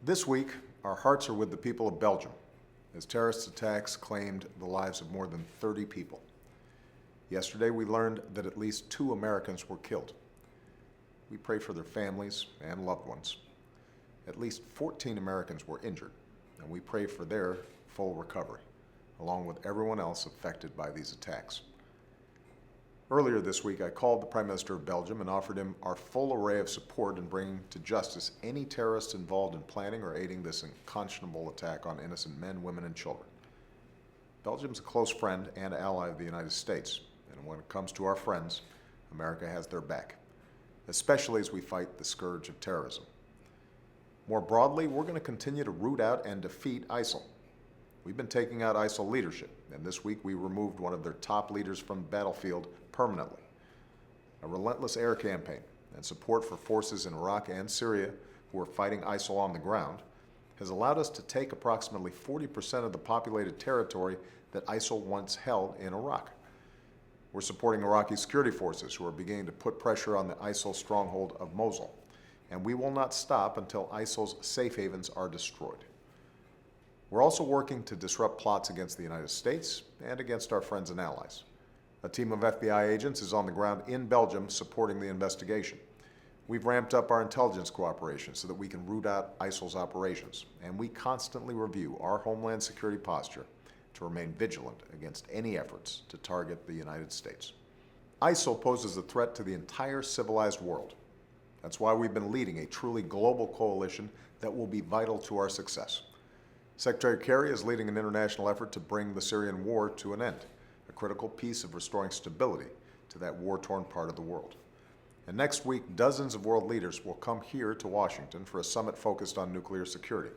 This week, our hearts are with the people of Belgium, as terrorist attacks claimed the lives of more than 30 people. Yesterday, we learned that at least 2 Americans were killed. We pray for their families and loved ones. At least 14 Americans were injured, and we pray for their full recovery, along with everyone else affected by these attacks. Earlier this week, I called the Prime Minister of Belgium and offered him our full array of support in bringing to justice any terrorists involved in planning or aiding this unconscionable attack on innocent men, women, and children. Belgium is a close friend and ally of the United States, and when it comes to our friends, America has their back, especially as we fight the scourge of terrorism. More broadly, we're going to continue to root out and defeat ISIL. We've been taking out ISIL leadership, and this week we removed one of their top leaders from the battlefield permanently. A relentless air campaign and support for forces in Iraq and Syria who are fighting ISIL on the ground has allowed us to take approximately 40% of the populated territory that ISIL once held in Iraq. We're supporting Iraqi security forces who are beginning to put pressure on the ISIL stronghold of Mosul, and we will not stop until ISIL's safe havens are destroyed. We're also working to disrupt plots against the United States and against our friends and allies. A team of FBI agents is on the ground in Belgium supporting the investigation. We've ramped up our intelligence cooperation so that we can root out ISIL's operations, and we constantly review our homeland security posture to remain vigilant against any efforts to target the United States. ISIL poses a threat to the entire civilized world. That's why we've been leading a truly global coalition that will be vital to our success. Secretary Kerry is leading an international effort to bring the Syrian war to an end, a critical piece of restoring stability to that war-torn part of the world. And next week, dozens of world leaders will come here to Washington for a summit focused on nuclear security.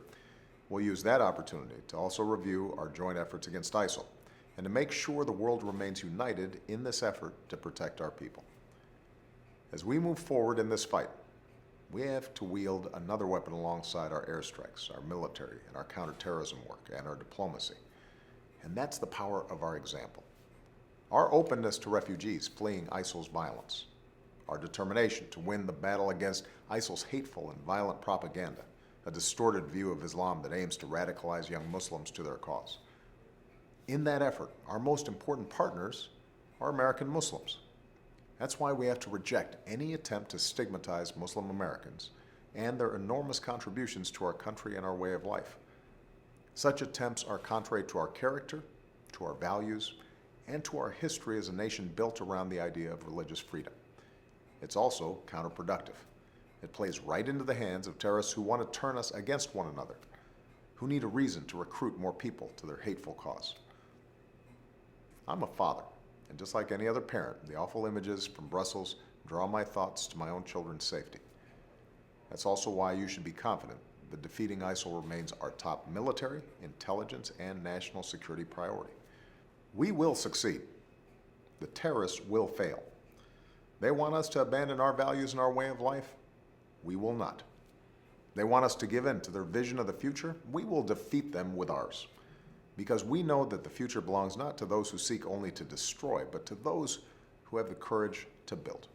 We'll use that opportunity to also review our joint efforts against ISIL and to make sure the world remains united in this effort to protect our people. As we move forward in this fight, we have to wield another weapon alongside our airstrikes, our military, and our counterterrorism work, and our diplomacy. And that's the power of our example. Our openness to refugees fleeing ISIL's violence. Our determination to win the battle against ISIL's hateful and violent propaganda, a distorted view of Islam that aims to radicalize young Muslims to their cause. In that effort, our most important partners are American Muslims. That's why we have to reject any attempt to stigmatize Muslim Americans and their enormous contributions to our country and our way of life. Such attempts are contrary to our character, to our values, and to our history as a nation built around the idea of religious freedom. It's also counterproductive. It plays right into the hands of terrorists who want to turn us against one another, who need a reason to recruit more people to their hateful cause. I'm a father. And just like any other parent, the awful images from Brussels draw my thoughts to my own children's safety. That's also why you should be confident that defeating ISIL remains our top military, intelligence, and national security priority. We will succeed. The terrorists will fail. They want us to abandon our values and our way of life. We will not. They want us to give in to their vision of the future. We will defeat them with ours. Because we know that the future belongs not to those who seek only to destroy, but to those who have the courage to build.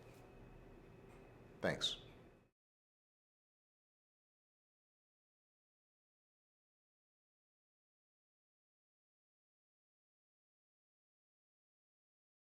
Thanks.